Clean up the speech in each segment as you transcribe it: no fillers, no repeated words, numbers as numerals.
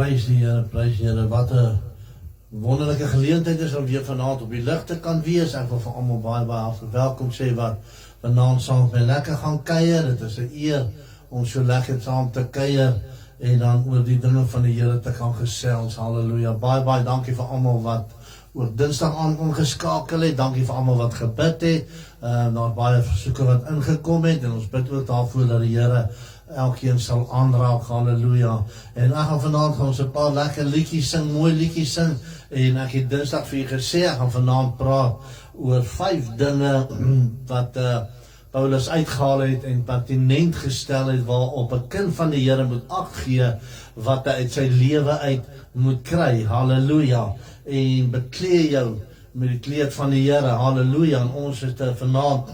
Prys die Here, wat 'n wonderlike geleentheid is om weer vanaand op die lig te kan wees. Ek wil vir almal baie hartlik welkom sê wat vanaand saam met my lekker gaan kuier. Dit is 'n eer om so lekker saam te kuier en dan oor die dinge van die Here te kan gesels. Halleluja. Baie dankie vir almal wat ook Dinsdag aand ingeskakel het. Dankie vir almal wat gebid het. Daar baie versoeke wat ingekom het en ons bid ook daarvoor dat die Here elkeen sal aanraak. Halleluja. En ek gaan vanaand ons 'n paar lekker liedjies sing, mooi liedjies sing. En ek het Dinsdag vir julle gesê ek gaan vanaand praat oor 5 dinge wat Paulus uitgehaal het en pertinent gestel het waarop 'n kind van die Here moet ag gee wat hy uit sy lewe uit moet kry. Halleluja. En bekleed jou met die kleed van die Here. Halleluja. En ons het vanaand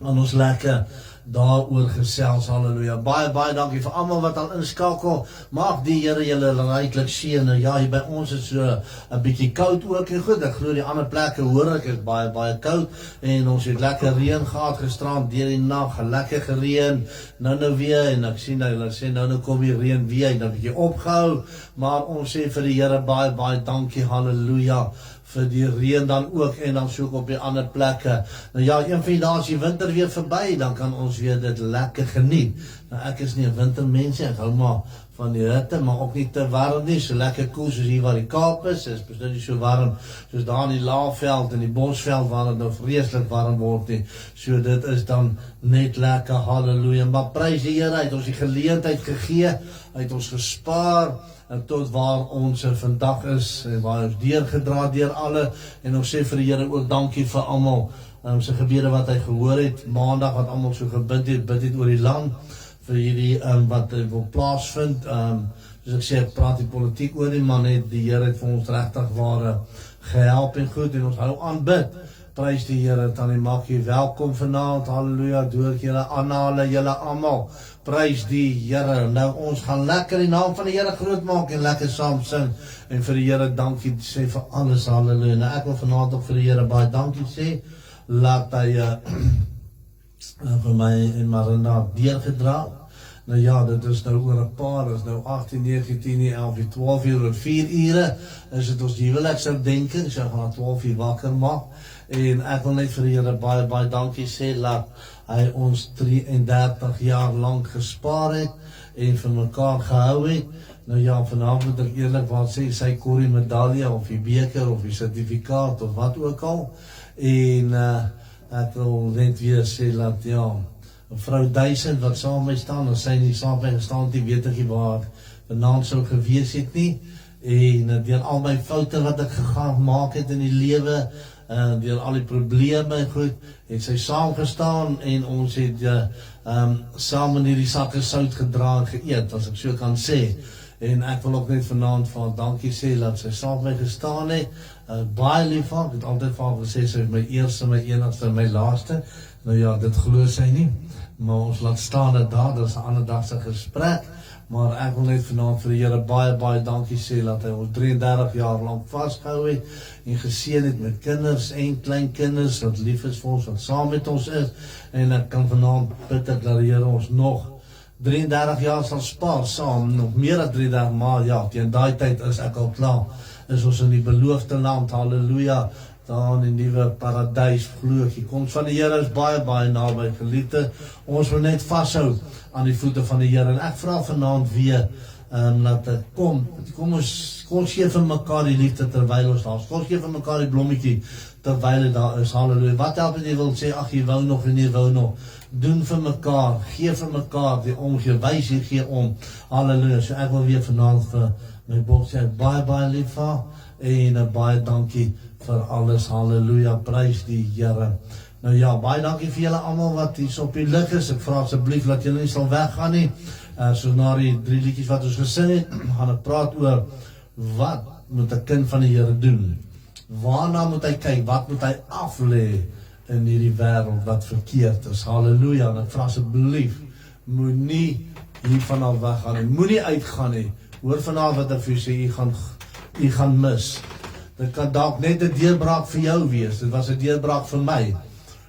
aan ons lekker daaroor gesels. Halleluja. Baie dankie vir almal wat al inskakel. Mag die Here julle ryklik seën. Ja, hier by ons is so 'n bietjie koud ook en goed. Ek glo die ander plekke hoor ek is baie koud en ons het lekker reën gehad gisterand deur die nag, lekker gereën. Nou weer en ek sien hulle sê nou kom die reën weer, hy het 'n bietjie opgehou, maar ons sê vir die Here baie dankie. Halleluja. Vir die reën dan ook en dan soek op die ander plekke. Nou ja, een van die dae as die winter weer verby, dan kan ons weer dit lekker geniet. Nou ek is nie 'n wintermens nie, ek hou maar van die hitte, maar ook nie te warm nie, so lekker koel soos hier waar die Kaap is beslis nie so warm soos daar in die Laagveld en die Bosveld waar dit nou vreeslik warm word nie. So dit is dan net lekker. Halleluja. Maar prys die Here, hy het ons die geleentheid gegee, hy het ons gespaar en tot waar ons vandag is, en waar ons deurgedra deur alle, en ons sê vir die Here ook dankie vir almal, sy gebede wat hy gehoor het, maandag wat almal so gebid het oor die land, vir hierdie wat wil plaasvind, soos ek sê, ek praat die politiek oor nie, maar net die Here het vir ons regtig ware gehelp en goed, en ons hou aan bid. Prys die Here, Tannie Makkie, welkom vanaand, halleluja, doe ek julle aanhale, julle almal, prys die Here. Nou ons gaan lekker die naam van die Here groot maak en lekker saam sing, en vir die Here dankie sê vir alles, halleluja. Nou ek wil vanaand ook vir die Here baie dankie sê, laat hy vir my en Marinda deurgedra. Nou ja, dit is nou oor 'n paar, is nou 18, 19, 11, 12 uur en 4 ure, is dit ons huweliksherdenking, so gaan na 12 uur wakker maak, en ek wil net vir die Here baie dankie sê, laat hy ons 33 jaar lang gespaar het, en vir mekaar gehou het. Nou ja, vanavond moet ek eerlikwaar sê, sy Corrie medalje, of die beker, of die certificaat, of wat ook al, en ek wil net weer sê, laat ja, vrou Duisend wat saam met my staan, as sy nie saam met my gestaan het, weet ek nie waar ek vanaand sou gewees het nie, en deur al my foute wat ek gegaan maak het in die lewe, deur al die probleme en goed, het sy saam gestaan, en ons het saam in hierdie sakke sout gedra en geëet, as ek so kan sê, en ek wil ook net vanaand vir haar dankie sê, dat sy saam met my gestaan het, baie lief van, ek het altyd van gesê, sy is my eerste, my enigste en my laaste. Nou ja, dit glo sy nie, maar ons laat staan dit daar, dit is 'n ander dag se gesprek, maar ek wil net vanaand vir die Here baie dankie sê, dat hy ons 33 jaar lang vasgehou het, en geseën het met kinders en kleinkinders, wat lief is vir ons, wat saam met ons is, en ek kan vanaand bid dat die Here ons nog 33 jaar sal spaar, saam, nog meer as 33, maar ja, teen daai tyd is ek al klaar, is ons in die beloofde land, halleluja, daar in die nuwe paradys glo ek. Die koms van die Here is baie naby, geliefde. Ons moet net vashou aan die voete van die Here. En ek vra vanaand weer dat dit kom ons gee vir mekaar die liefde terwyl ons daar is. Kom ons gee vir mekaar die blommetjie terwyl dit daar is. Halleluja. Wat help dit jy wil sê, ag jy wou nog en jy wou nog. Doen vir mekaar, gee vir mekaar die omgee, wys hier gee om. Halleluja. So ek wil weer vanaand vir my Bob sê baie lief vir, en baie dankie vir alles, halleluja, prys die Here. Nou ja, baie dankie vir julle almal wat hier op die lig is, ek vra asseblief dat julle nie sal weggaan nie, so na die 3 liedjies wat ons gesing het, gaan ek praat oor, wat moet 'n kind van die Here doen? Waarna moet hy kyk, wat moet hy aflê in hierdie wêreld wat verkeerd is, halleluja, en ek vra asseblief, moenie hiervan af weggaan nie, moenie uitgaan nie, hoor vanavond wat ek vir jy sê, jy gaan mis. Dit kan dalk net 'n deurbraak vir jou wees. Dit was 'n deurbraak vir my.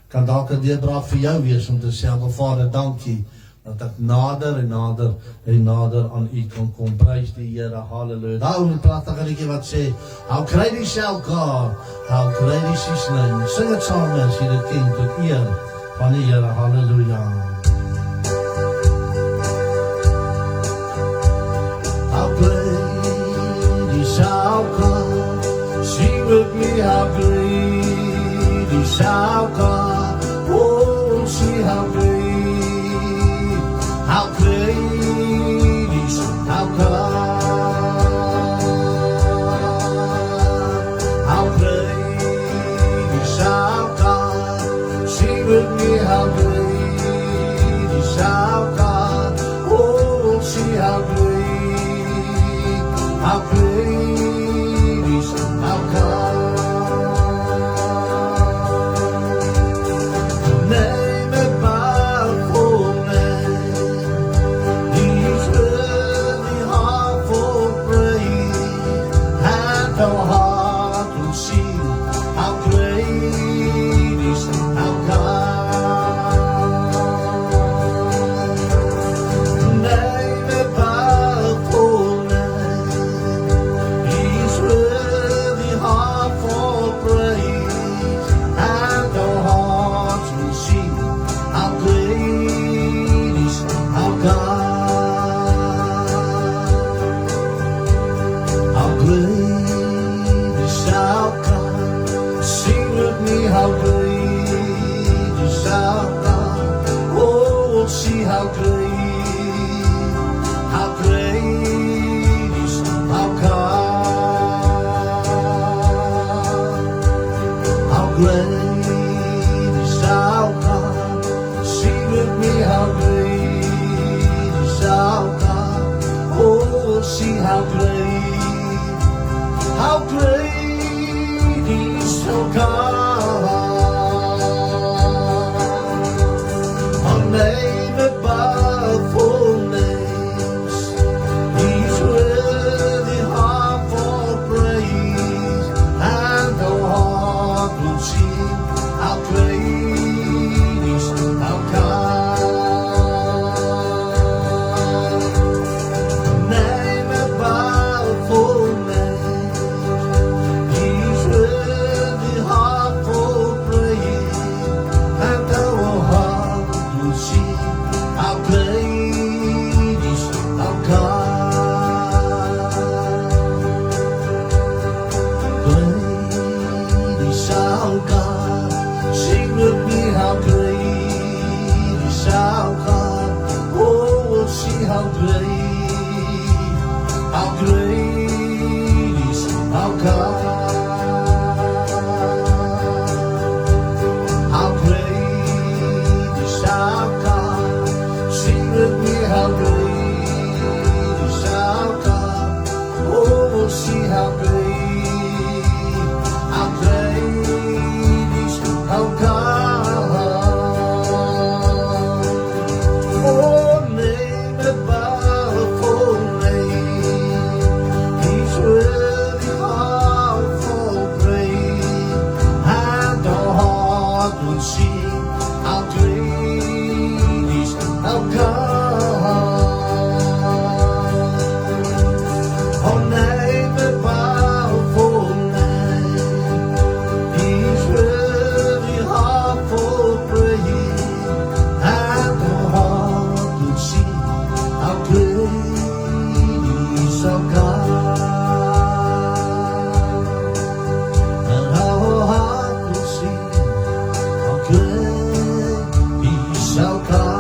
Kan dalk 'n deurbraak vir jou wees om te sê, Vader, dankie dat ek nader en nader en nader aan U kan kom. Prys die Here, halleluja. Daar is 'n pragtige liedjie wat sê, How great is our God, how great is His name. Sing dit saam as jy dit ken, tot eer van die Here, halleluja. How great is our God, sing with me, how great is our God, oh, see how great is our God, how great is our God, sing with me, how great is our God, oh, see how great is our God. Name above all names, He's worthy of all praise, and our heart will sing how great is our God. Name above all names, He's worthy of all praise, and our hearts will sing how great is our God. How great is our God. Sing with me, how great is our God. Oh, see how great is our God. How great is our God. Sing with me, how great is our God. Oh, see how great is our God. A name above all names, He's worthy of all praise, and our heart will sing how great is our God. Name above all names, He's worthy of all praise, and our heart will sing how great is our God. Great is our God. Sing with me, how great is our God. Oh, see how great is our God. How great is our God. Sing with me, how great is our God. Oh, see how great is our God. Oh, name above all names, He's worthy of all praise, and our heart will sing how great is our God. Oh, name above all names, He's worthy of all praise, and our heart will sing how great is our God. And our heart will sing how great is our God.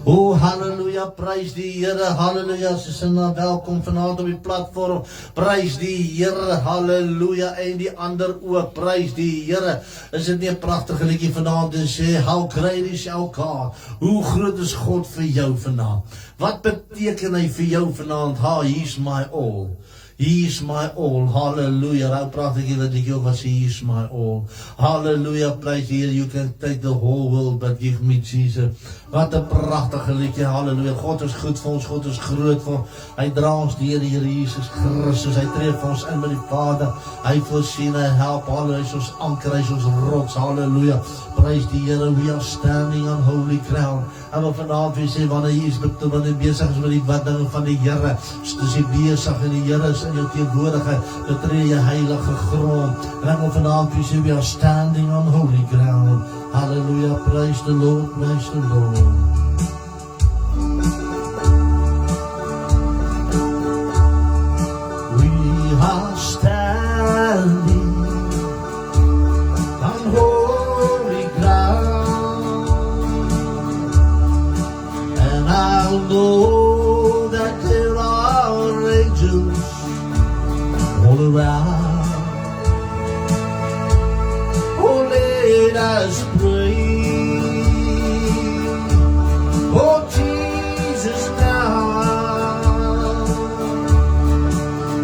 Oh, hallelujah, prys die Here, hallelujah, sy sinne welkom vanaand op die platform, prys die Here, hallelujah, en die ander ook, prys die Here. Is dit nie 'n pragtige liedjie vanaand en sê, how great is our God, hoe groot is God vir jou vanaand, wat beteken hy vir jou vanaand, he's my all, He is my all. Hallelujah. Nou praat ek julle die wat sê, He is my all. Hallelujah. Praise die Here. You can take the whole world, but give me Jesus. Wat 'n pragtige liedjie. Hallelujah. God is goed vir ons. God is groot vir ons. Hy dra ons deur die Here Jesus Christus. Hy tree vir ons in met die Vader. Hy voorsien, hy help. Hallelujah. Hy is ons anker, hy is ons rots. Hallelujah. Praise die Here. We are standing on holy ground. En wat vanavond weer sê, wanneer jy is besig is met die wat dinge van die Here. Dus jy besig en die Here is in jou teenwoordigheid. Betree jy heilige grond. En ek wil vanavond weer sê, we are standing on holy ground. Hallelujah. Praise the Lord. Praise the Lord. We are standing on holy ground, and I know that there are angels all around. Oh, let us pray. Oh, Jesus, now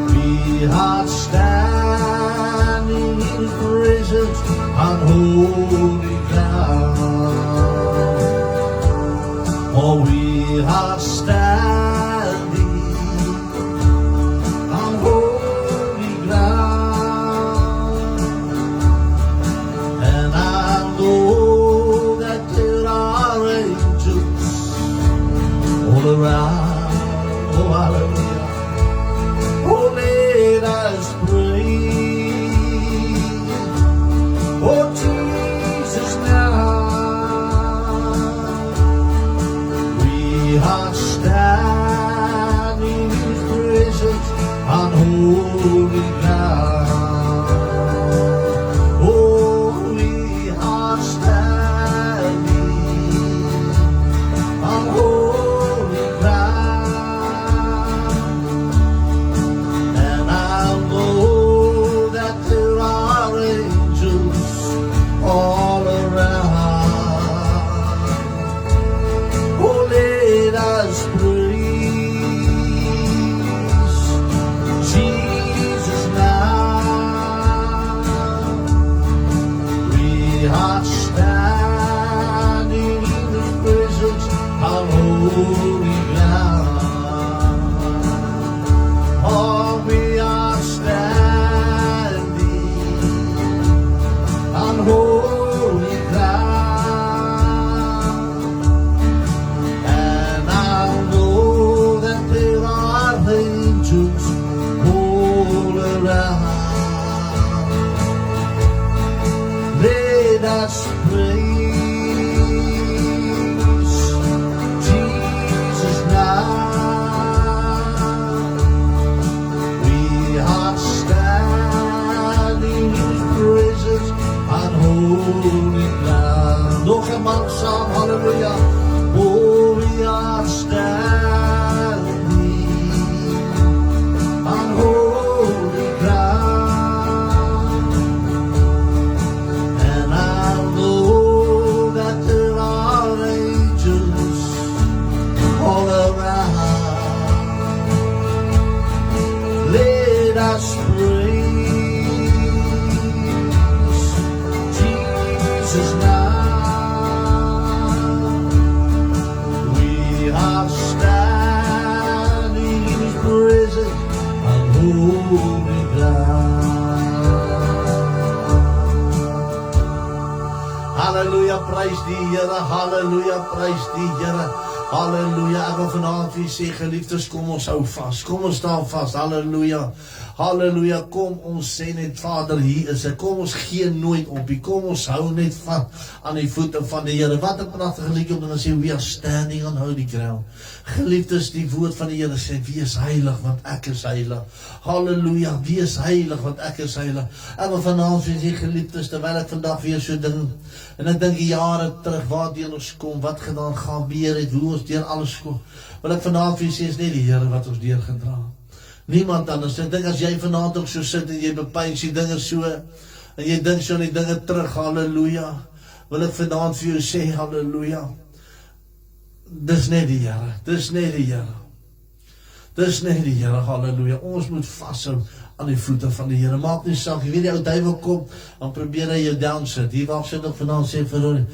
we are standing in His presence on holy ground. Oh, we are standing on holy ground, and I know that there are angels all around. Oh, hallelujah. Oh, let us pray. Oh, Jesus, now we are standing in His presence on holy ground. Oh, we are standing on holy ground, and I know that there are angels all around. Oh, let us praise Jesus now. We are standing in His presence on holy ground. Oh, we are standing on holy ground, and I know that there are angels all around. Let us praise Jesus now. We are standing in His presence on holy ground. Nog eenmaal saam, hallelujah. Oh, we are standing on holy ground, and I know that there are angels all around. Let us praise Jesus now. We are standing in His presence on holy ground. Hallelujah, praise die Here. Hallelujah, praise die Here. Hallelujah. Ek wil vanaand vir sê, geliefdes, kom ons hou vas. Kom ons staan vas. Hallelujah. Hallelujah. Kom ons sê net, Vader, hier is ek. Kom ons gee nooit op. Kom ons hou net van aan die voete van die Here. Wat 'n pragtige liedjie om te sê, we are standing on holy ground. Geliefdes, die woord van die Here sê, wees heilig, want ek is heilig. Halleluja, wees heilig, want ek is heilig. Ek wil vanaand vir die geliefdes, terwyl ek vandag weer so ding, en ek dink die jare terug, waar deel ons kom, wat gedaan gaan gebeur het, hoe ons deur alles kom, wil ek vanaand vir sê, is nie die Here wat ons deurgedra. Niemand anders. Ek dink as jy vanaand ook so sit en jy bepeins die dinge so, en jy dink so aan die dinge terug, halleluja, wil ek vanaand vir jou sê, halleluja, dis net die Here, dis net die Here. Dis net die Here, halleluja. Ons moet vashou aan die voete van die Here. Maak nie saak, jy weet die ou duiwel kom, dan probeer hy jou down sit. Hier waar sit ek vanaand sê vir hom,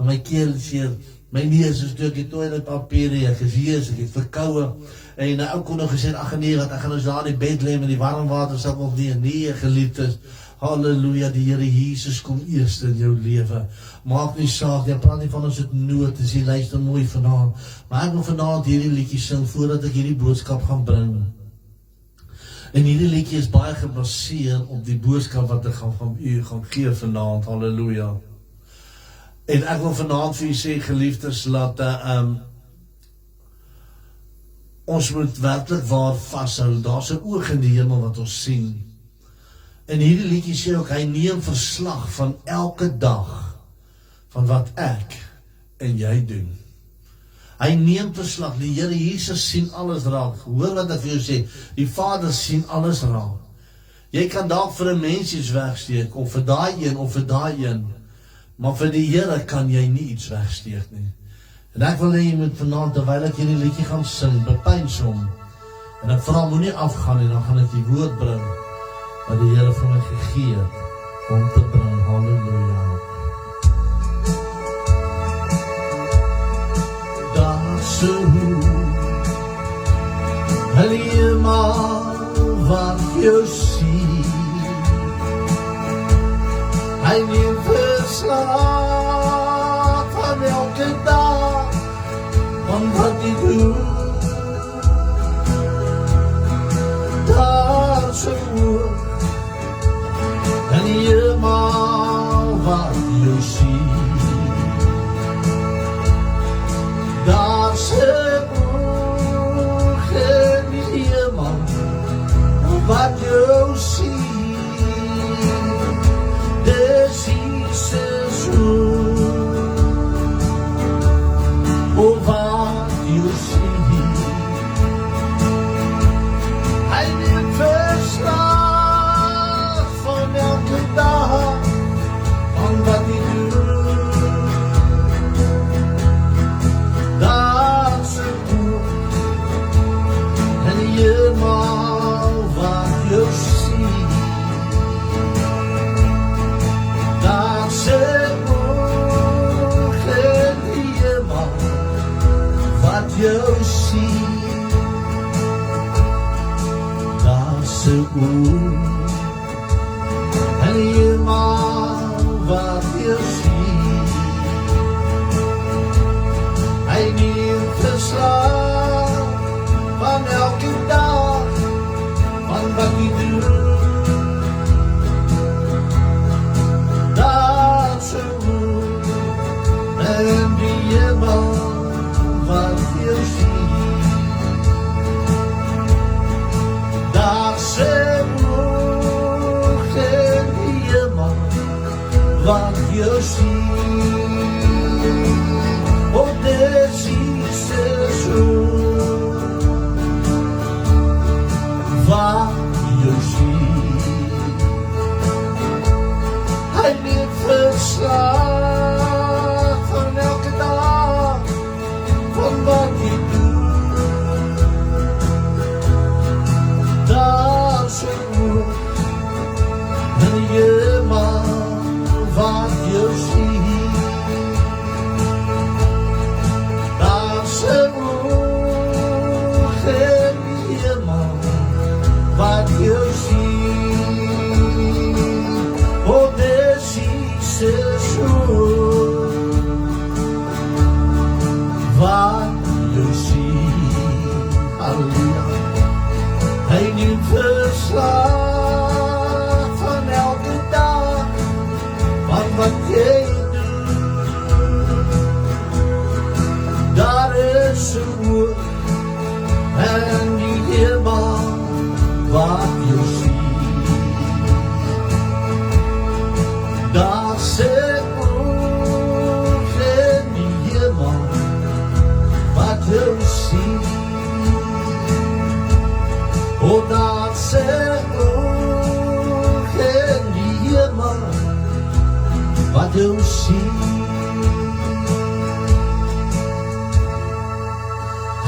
my keel is hier, my neus is toe, ek het toiletpapier, ek is hier, ek het verkoue. En ou kon nog gesê, ag nee, wat ek gaan ons daar in die bed lê met die warm water sal nog nie, nee geliefdes. Halleluja, die Here Jesus kom eers in jou lewe. Maak nie saak, jy praat nie van ons het nood, as jy luister mooi vanaand. Maar ek wil vanaand hierdie liedjie sing, voordat ek hierdie boodskap gaan bring. En hierdie liedjie is baie gebaseer op die boodskap wat ek van u gaan gee vanaand, halleluja. En ek wil vanaand vir u sê, geliefdes, laat ons moet werklik waar vashou. Daar's 'n oog in die hemel wat ons sien. En hierdie liedjie sê ook, hy neem verslag van elke dag, van wat ek en jy doen. Hy neem verslag, die Here Jesus sien alles raak. Hoor wat ek vir jou sê, die Vader sien alles raak. Jy kan dalk vir 'n mens iets wegsteek, of vir daai een, of vir daai een, maar vir die Here kan jy nie iets wegsteek nie. En ek wil hê jy moet vanaand, terwyl ek hierdie liedjie gaan sing, bepeins hom. En ek vra moenie afgaan en dan gaan ek die woord bring wat die Here vir my gegee het om te bring. Halleluja. Daar's 'n helemaal wat jou sien. Hy neem verslag van elke dag, van wat jy doen. Daar's 'n oog en helemaal wat jou sien. Daar's 'n oog en helemaal wat jou sien. Dis Jesus oog wat jou sien. Hy neemt verslag van elke dag, van wat hy doet. Daar's 'n oog en helemaal wat jou sien. Daar's 'n oog en helemaal wat jou sien. Daar's 'n oog en helemaal wat jou sien. Hy neemt verslag van elke dag, van wat hy doet. Daar's 'n oog en die hemel wat jou sien. Daar's 'n oog en die hemel wat jou sien. Oh, dis Jesus oog wat jou sien. Hy neemt verslag van elke dag, van wat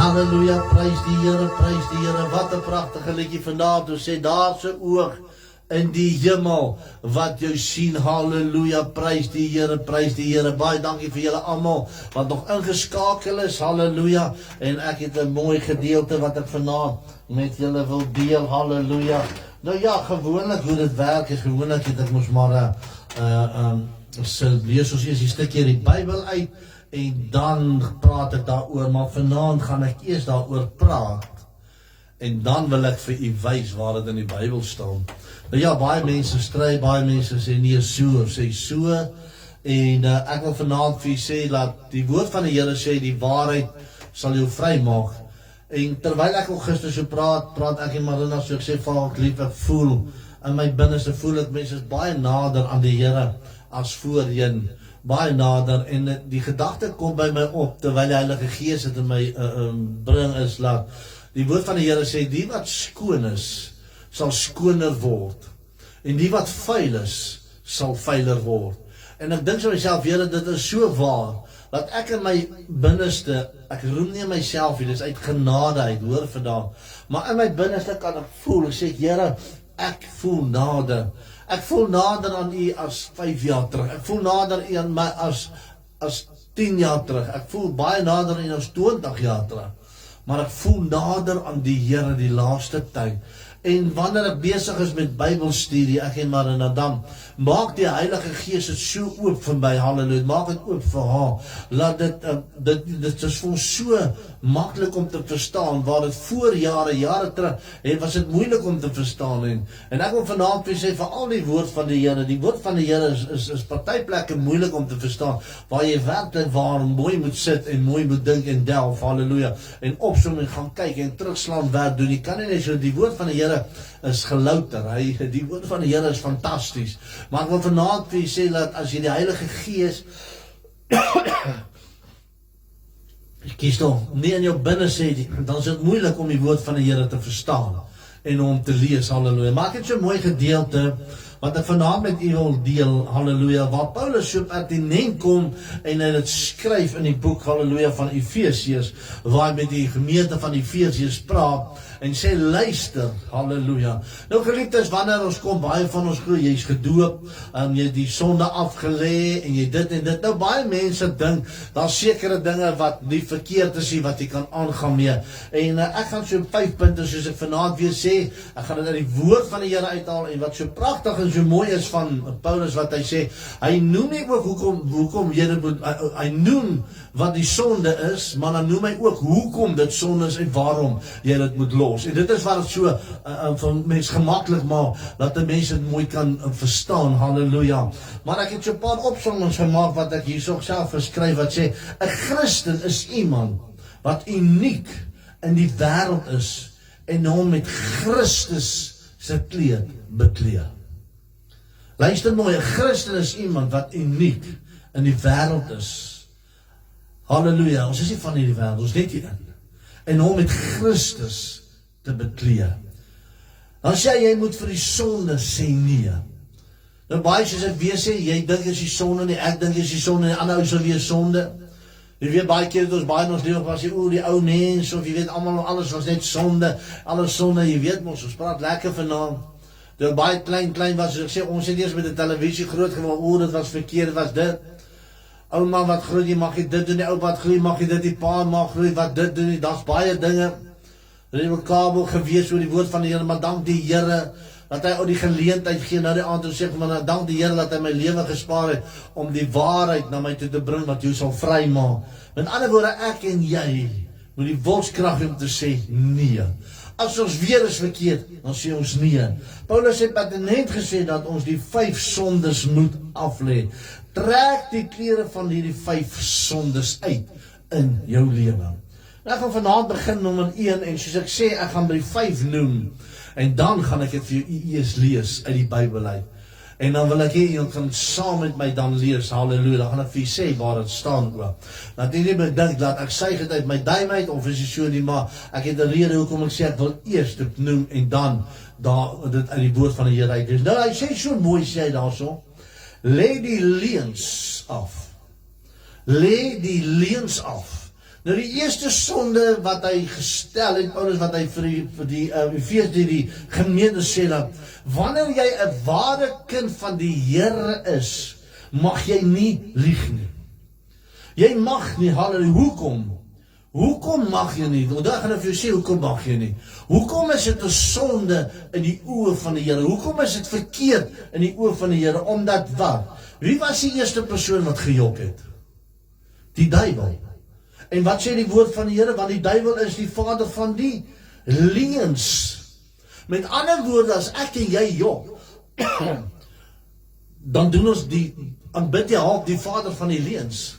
Halleluja, prys die Here, wat 'n pragtige liedjie vanavond, ons sê, daar's 'n oog in die hemel, wat jou sien, halleluja, prys die Here, baie dankie vir julle almal, wat nog ingeskakel is, halleluja, en ek het 'n mooi gedeelte, wat ek vanavond met julle wil deel, halleluja. Nou ja, gewoonlik hoe dit werk is, gewoonlik het ek mos maar lees ons eers die stukkie die Bybel uit, en dan praat ek daaroor, maar vanaand gaan ek eers daaroor praat, en dan wil ek vir u wys waar dit in die Bybel staan. Nou ja, baie mense stry, baie mense sê nie so, sê so, en ek wil vanaand vir u sê, dat die woord van die Here sê, die waarheid sal jou vry maak. En terwyl ek al gister so praat ek en Marina, so ek sê, Vader, lief, ek voel, in my binneste voel ek, mense is baie nader aan die Here, as voorheen, baie nader, en die gedagte kom by my op, terwyl die Heilige Gees het in my bring is, laat die woord van die Here sê, die wat skoon is, sal skoner word, en die wat vuil is, sal vuiler word. En ek dink so myself, Here, dit is so waar, dat ek in my binneste, ek roem nie myself, dit is uit genade uit, hoor vandaan, maar in my binneste kan ek voel, ek sê, Here, ek voel nader, ek voel nader aan u as 5 jaar terug, ek voel nader aan my as 10 jaar terug, ek voel baie nader aan u as 20 jaar terug, maar ek voel nader aan die Here die laaste tyd. En wanneer ek besig is met Bybelstudie, ek en Marina, dan maak die Heilige Gees het so oop vir my, halleluja, maak het oop vir haar, laat dit is vir ons so maklik om te verstaan, waar het voor jare terug, en was het moeilik om te verstaan, en ek wil vanavond vir sê, vir al die woord van die Here is partyplekke moeilik om te verstaan, waar jy werklik waar mooi moet sit, en mooi moet dink en delf, halleluja, en opsom en gaan kyk, en terugslaan werk doen, jy kan nie so, die woord van die Here is gelouter, die woord van die Here is fantasties, maar ek wil vanavond vir jy sê, dat as jy die Heilige Gees kies toch, nie in jou binne sê, dan is het moeilik om die woord van die Here te verstaan, en om te lees, halleluja, maar ek het so mooi gedeelte, wat ek vanavond met u wil deel, halleluja, waar Paulus so pertinent kom, en hy het skryf in die boek, halleluja, van Efesiërs, waar hy met die gemeente van Efesiërs praat, en sê, luister, halleluja. Nou geliefdes, wanneer ons kom, baie van ons glo, jy is gedoop, jy het die sonde afgelee, en jy dit en dit. Nou baie mense dink, daar sekere dinge wat nie verkeerd is, wat jy kan aangaan mee. En ek gaan so 5 punte, soos ek vanavond weer sê, ek gaan dit uit die woord van die Here uithaal, en wat so pragtig en so mooi is van Paulus, wat hy sê, hy noem nie ook hoekom jy dit moet, hy noem wat die sonde is, maar dan noem hy ook hoekom dit sonde is, en waarom jy dit moet los. En dit is wat het so van mens gemakkelijk maak, dat die mens het mooi kan verstaan, halleluja. Maar ek het so 'n paar opsommings gemaak, wat ek hier so self geskryf, wat sê, 'n Christen is iemand, wat uniek in die wêreld is, en hom met Christus se kleed bekleed. Luister mooi, 'n Christen is iemand, wat uniek in die wêreld is. Halleluja, ons is nie van hierdie wêreld, ons net hierin. En hom met Christus te bekleed. Dan sê jy moet vir die sonde sê nee. Nou baie soos ek weer sê, jy dink is die sonde nie, ek dink is die sonde nie, ander ou sal weer sonde. Jy weet baie keer het ons baie in ons lewe was die ou mens, of jy weet allemaal, alles was net sonde, alles sonde, jy weet ons praat lekker vanaand. Toe baie klein was, ek sê, ons het eers met die televisie groot geword, dit was verkeerd, was dit. Ou man wat groei, jy mag jy dit doen, die ou wat groei, mag jy dit, die pa mag groei, wat dit doen, dat is baie dinge. Er het kabel gewees oor die woord van die Here, maar dank die Here, dat hy die geleentheid gee, nou die aand en sê, maar dank die Here, dat hy my lewe gespaar het, om die waarheid na my toe te bring, wat jou sal vry maak. Met ander woorde, ek en jy, moet die wilskrag om te sê, nee. As ons weer is verkeerd, dan sê ons nee. Paulus het pertinent gesê, dat ons die 5 sondes moet aflê. Trek die klere van hierdie 5 sondes uit, in jou lewe. Nou, ek gaan vanavond begin nommer 1, en soos ek sê, ek gaan by die 5 noem, en dan gaan ek het vir jou eers lees, uit die Bybel uit. En dan wil ek jy gaan saam met my dan lees, halleluja, dan gaan ek vir jy sê, waar het staan ook. Dat jy nie bedink, dat ek sê het uit my duim uit, of is jy so nie, maar ek het 'n rede hoekom ek sê, ek wil eers dit noem, en dan, dit uit die woord van die Here uit is. Nou, hy sê so mooi, sê hy daar so, lê die leuns af. Lê die leuns af. Nou die eerste sonde wat hy gestel het, Paulus wat hy vir die gemeente sê dat, wanneer jy 'n ware kind van die Here is, mag jy nie lieg nie. Jy mag nie, halleluja, hoekom? Hoekom mag jy nie? Want daar gaan ek vir jou sê, hoekom mag jy nie? Hoekom is dit 'n sonde in die oë van die Here? Hoekom is dit verkeerd in die oë van die Here? Omdat wat? Wie was die eerste persoon wat gejok het? Die duiwel. En wat sê die woord van die Here? Want die duiwel is die vader van die leuns. Met ander woorde, as ek en jy jok, dan doen ons aanbid jy half die vader van die leuns.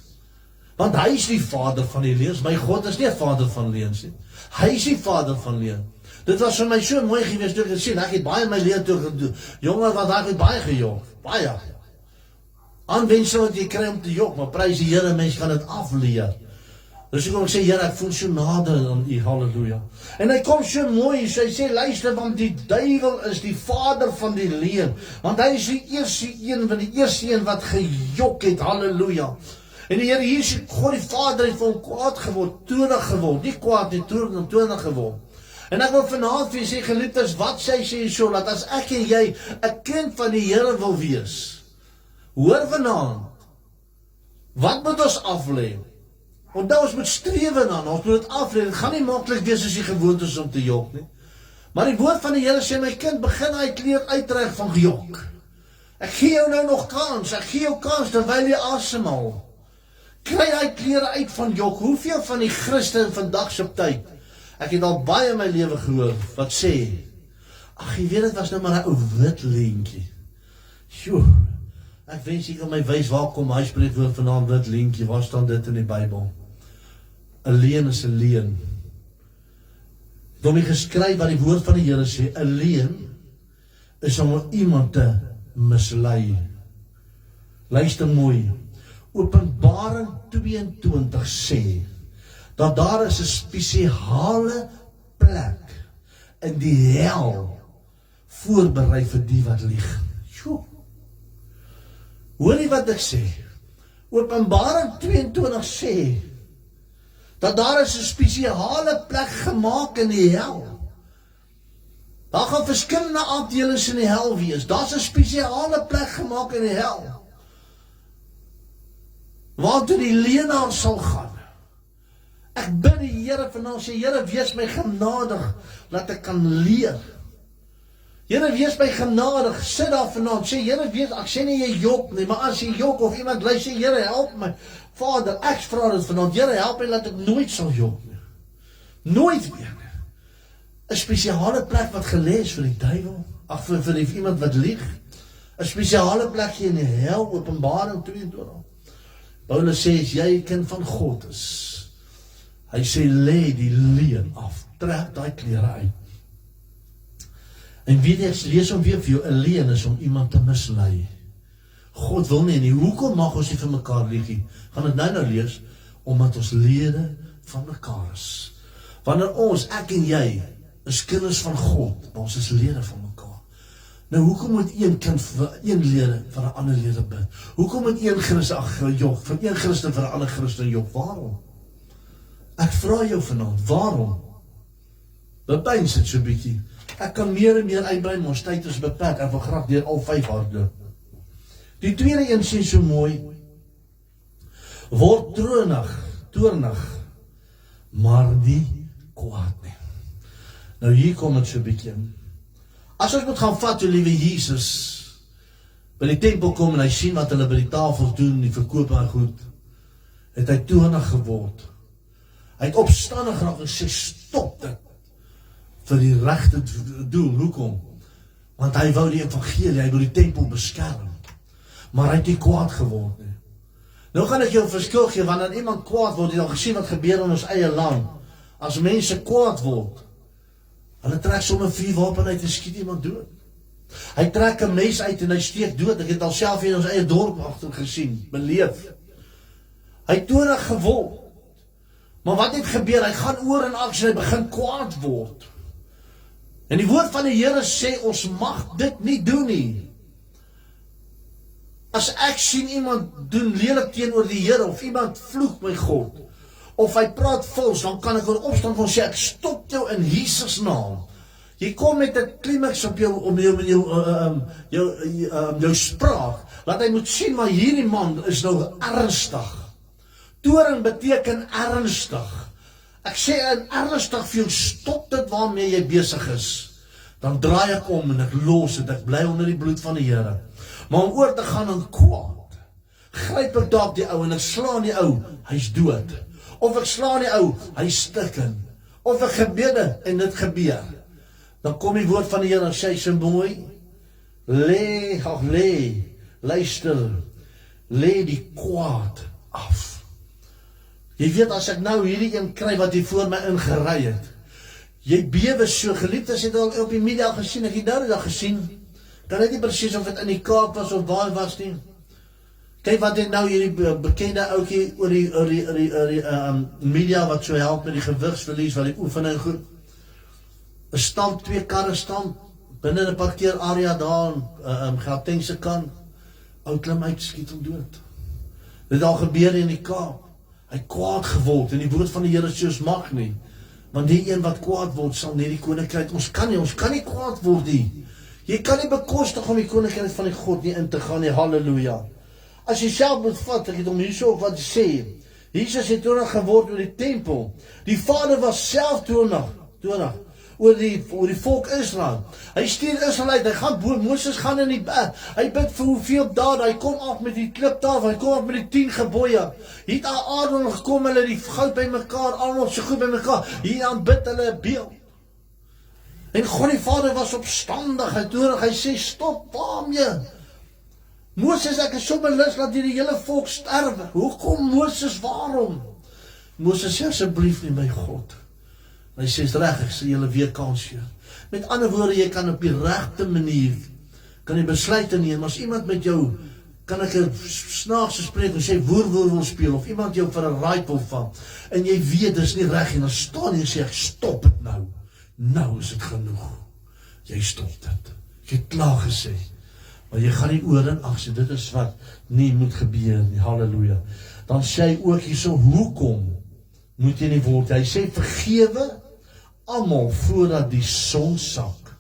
Want hy is die vader van die leuns. My God is nie 'n vader van leuns nie. Hy is die vader van leuns. Dit was vir my so mooi geweest toe ek het sien. Ek het baie in my lewe toe gedoen. Jonge wat daar het baie gejok. Baie. Aanwensing wat jy kry om te jok, maar prys die Here, mens kan dit afleer. Dus ek kom sê, Here, ek voel so nader aan U, halleluja. En hy kom so mooi, hy sê, luister, want die duiwel is die vader van die leuen. Want hy is die eerste een wat gejok het, halleluja. En die Here hier sê, God die Vader het vir hom kwaad geword, toornig geword, nie kwaad nie, toornig geword. En ek wil vanaand vir sê, geliefdes, wat sê so, dat as ek en jy 'n kind van die Here wil wees, hoor vanaand, wat moet ons aflê? Onthou, ons moet strewe aan, ons moet dit aflê. Dit gaan nie maklik wees as jy gewoond is om te jok nie. Maar die woord van die Here sê, my kind, begin uitleer uitreg van gejok. Ek gee jou nou nog kans, ek gee jou kans terwyl jy asemhaal. Kry hy klere uit van jok. Hoeveel van die Christen vandag se tyd, ek het al baie in my lewe gehoor, wat sê, ag, jy weet, dit was nou maar 'n ou wit leentjie. Sjoe, ek wens jy kan my wys, waar kom hy spreekwoord vandaan, wit leentjie, waar staan dit in die Bybel? 'n leuen is 'n leuen. Dom jy geskryf wat die woord van die Here sê, 'n leuen is om iemand te mislei. Luister mooi, Openbaring 22 sê, dat daar is 'n spesiale plek in die hel voorberei vir die wat lieg. Sjoe. Hoor jy wat ek sê? Openbaring 22 sê, dat daar is 'n spesiale plek gemaak in die hel. Daar gaan verskillende afdelings in die hel wees. Daar's 'n spesiale plek gemaak in die hel, waartoe die leenaar sal gaan. Ek bid die Here vanaand, sê, Here, wees my genadig, dat ek kan leer. Here, wees my genadig, sit daar vanaand, sê, Here, wees, ek sê nie jy jok nie, maar as jy jok, of iemand lei, sê, Here, help my, Vader, ek vra dit vanaand, Here, help my, dat ek nooit sal jok nie. Nooit weer nie. 'n spesiale plek wat gelê is vir die duiwel, ag, vir iemand wat lieg. 'n spesiale plek hier in die hel, Openbaring 22. Paulus sê, as jy 'n kind van God is, hy sê, lê die leuen af, trek daai klere uit. En weet jy, ek lees hom weer vir jou, 'n leuen is om iemand te mislei. God wil nie, hoekom mag ons nie vir mekaar lieg nie? Gaan dit nou lees, omdat ons lede van mekaar is. Wanneer ons, ek en jy, is kinders van God, ons is lede van mekaar. Nou, hoekom moet een kind vir een lede vir 'n ander lede bid? Hoekom moet een Christen jok, vir een Christen vir 'n ander Christen jok? Waarom? Ek vra jou vanaand, waarom? Bepeins dit so 'n bietjie. Ek kan meer en meer uitbrei, maar ons tyd is beperk. Ek wil graag deur al 5 hardloop. Die tweede een sê so mooi, word toornig, maar nie kwaad nie. Nou hier kom het so 'n bietjie. As ons moet gaan vat, hoe liewe Jesus by die tempel kom en hy sien wat hulle by die tafels doen, die verkoop en goed, het hy toornig geword. Hy het opstandig geraak en sê, stop dit, vir die regte doel. Hoekom? Want hy wou die evangelie, hy wou die tempel beskerm, maar hy het nie kwaad geword nie. Nou gaan ek jou 'n verskil gee, wanneer iemand kwaad word, jy al gesien wat gebeur in ons eie land, as mense kwaad word, hulle trek sommer 4 wapen uit en skiet iemand dood. Hy trek 'n mes uit en hy steek dood. Ek het al self in ons eie dorp agter gesien, beleef. Hy het toornig geword. Maar wat het gebeur? Hy gaan oor en aksie, hy begin kwaad word. En die woord van die Here sê, ons mag dit nie doen nie. As ek sien iemand doen lelik teenoor die Here, of iemand vloek, my God, of hy praat vals, dan kan ek in opstand van sê, ek stop jou in Jesus naam. Jy kom met 'n klimaks op jou spraak, laat hy moet sien, maar hierdie man is nou ernstig. Toorn beteken ernstig. Ek sê ernstig vir jou, stop dit waarmee jy besig is. Dan draai ek om en ek los het, ek bly onder die bloed van die Here. Maar om oor te gaan in kwaad, gryp ek dalk die ou en ek slaan die ou, hy's dood. Of ek slaan die ou, hy's stikken. Of ek gebede en dit gebeur. Dan kom die woord van die Here en sê so mooi, luister, lê die kwaad af. Jy weet, as ek nou hierdie een kry wat hier voor my ingery het, jy bewe so, geliefdes het al op die media gesien, ek het nou dat gesien, kan ek nie presies of het in die Kaap was of waar was nie. Kyk wat het nou hierdie bekende ouetjie oor die media wat so help met die gewigsverlies, wat die oefening goed. 'n Stamp, 2 karre stamp, binne 'n parkeerarea daar in Gauteng se kant, ou klim uit, skiet hom dood. Dit het al gebeur in die Kaap. Hy kwaad geword, en die woord van die Here soos mag nie. Want die een wat kwaad word, sal nie die koninkryk, ons kan nie kwaad word nie. Jy kan nie bekostig om die koninkryk van die God nie in te gaan nie, halleluja. As jy self moet vat, ek het om hierso wat sê, Jesus het tonig geword oor die tempel. Die Vader was self tonig oor die volk Israel. Hy stuur Israel uit, hy gaan bo, Moses gaan in die berg, hy bid vir hoeveel dae, hy kom af met die kliptafel, hy kom af met die 10 gebooie. Hier het Aaron gekom, hulle die goud by mekaar, almal so goed by mekaar, hier aanbid hulle 'n beeld. En God die Vader was opstandig, hy sê, stop, waarmee? Moses, ek is so belus, laat die hele volk sterwe. Hoekom Moses, waarom? Moses sê, asseblief nie my God. Hy sê, is reg, ek sê julle weer kans gee. Met ander woorde, jy kan op die regte manier, kan jy besluite neem, as iemand met jou, kan ek 'n snaakse spreek en sê, woer wil speel, of iemand jou vir 'n raai wil vat, en jy weet, dis nie reg, en dan staan jy en sê, ek stop het nou. Nou is het genoeg. Jy stop dit. Jy het klaar gesê. Maar jy gaan nie oor en ag sê, dit is wat nie moet gebeur nie, halleluja. Dan sê hy ook hierso, hoekom moet jy nie word? Hy sê, vergewe almal voordat die son sak.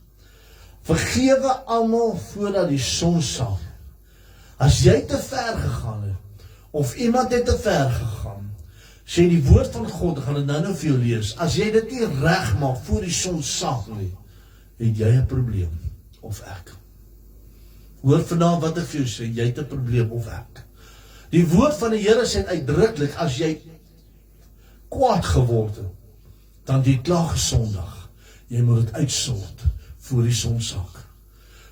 Vergewe almal voordat die son sak. As jy te ver gegaan het, of iemand het te ver gegaan, sê die woord van God, ek gaan dit nou vir jou lees, as jy dit nie reg maak voor die son sak nie, het jy 'n probleem, of ek. Hoor vanavond wat ek vir jou sê, jy het 'n probleem, of ek. Die woord van die Here sê uitdruklik, as jy kwaad geword het, dan die klaar gesondig, jy moet het uitsort voor die son sak.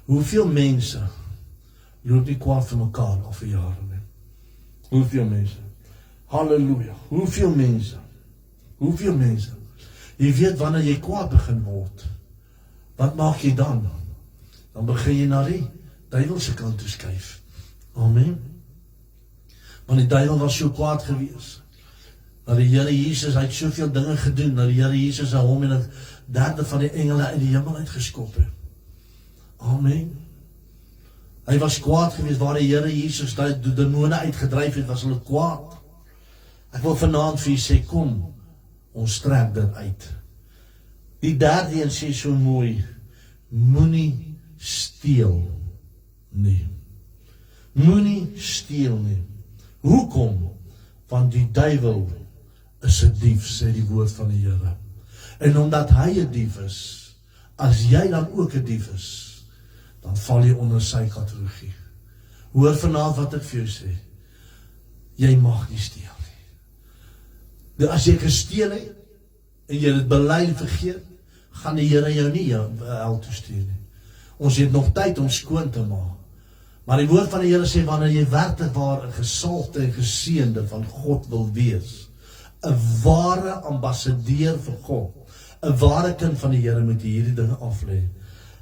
Hoeveel mense loop nie kwaad vir mekaar al vir jare nie? Hoeveel mense? Halleluja, hoeveel mense? Hoeveel mense? Jy weet wanneer jy kwaad begin word, wat maak jy dan? Dan begin jy na die duiwelse kant toe skuif. Amen. Want die duiwel was so kwaad gewees. Dat die Here Jesus, hy het soveel dinge gedoen, dat die Here Jesus hom en 'n derde van die engele uit die hemel uitgeskop het. Amen. Hy was kwaad gewees, waar die Here Jesus die demone uitgedryf het, was hulle kwaad. Ek wil vanaand vir jy sê, kom, ons trek dit uit. Die derde een sê so mooi, moenie steel nie. Moenie steel nie. Hoekom? Want die duiwel is 'n dief, sê die woord van die Here. En omdat hy 'n dief is, as jy dan ook 'n dief is, dan val jy onder sy kategorie. Hoor vanaand wat ek vir jou sê. Jy mag nie steel nie. As jy gesteel het, en jy het bely en vergeet, gaan die Here jou nie hel toe stuur nie. Ons het nog tyd om skoon te maak. Maar die woord van die Here sê, wanneer jy werklik waar 'n gesalfde en geseënde van God wil wees, 'n ware ambassadeur vir God, 'n ware kind van die Here, moet jy hierdie dinge aflê.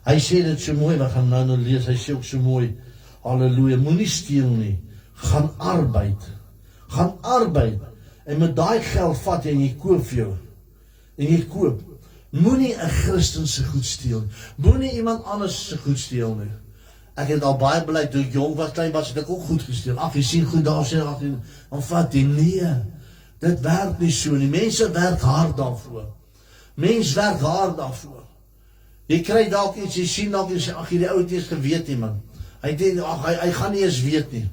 Hy sê dit so mooi, we gaan nou lees, hy sê ook so mooi, halleluja, moenie steel nie, gaan arbeid, en met daai geld vat jy en jy koop vir jou, en jy koop, moenie 'n Christen se goed steel nie, moenie iemand anders se goed steel nie. Ek het al baie beleid, toe ek jong was, klein was, het ek ook goed gesteel. Ag, jy sien goed daar, sê, ag, dan vat jy, nee. Dit werk nie so nie. Mense werk hard daarvoor. Mens werk hard daarvoor. Jy kry dalk iets, jy sien dalk iets, ag, die ou het eers geweet nie, man. Hy denk, ag, hy gaan nie eens weet nie.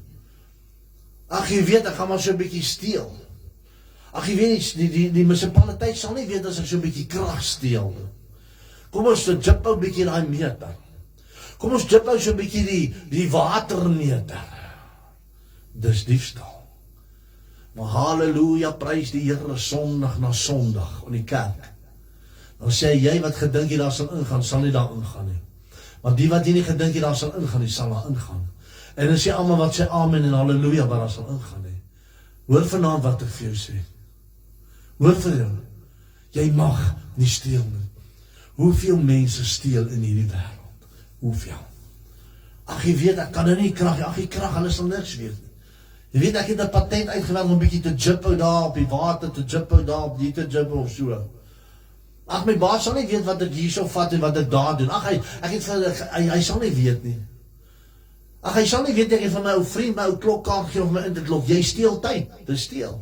Ag, jy weet, ek gaan maar so 'n bietjie steel. Ag, jy weet, die munisipaliteit sal nie weet as ek so 'n bietjie krag steel. Kom ons jip ou 'n bietjie daai meter. Kom ons jip ou so 'n bietjie die watermeter. Dis diefstal. Maar halleluja, prys die Here Sondag na Sondag in die kerk. Dan sê jy wat gedink jy daar sal ingaan, sal nie daar ingaan nie. Maar die wat jy nie gedink jy daar sal ingaan nie, sal daar ingaan. En dan sê almal wat sê amen en halleluja, maar daar sal ingaan nie. Hoor vanaand wat ek vir jou sê. Hoor vir jou. Jy mag nie steel nie. Hoeveel mense steel in hierdie wêreld? Hoeveel? Ag, jy weet, ek kan nou nie krag, ag, die krag, hulle sal niks weet nie. Jy weet, ek het 'n patent uitgewerk om 'n bietjie te jippou daar op die water, te jippou daar op die te jippou of so. Ag, my baas sal nie weet wat ek hierso vat en wat ek daar doen. Ag, hy sal nie weet nie. Ag, hy sal nie weet ek het van my ou vriend, my ou klokkaart gegee of my in dit klok. Jy steel tyd, dis steel.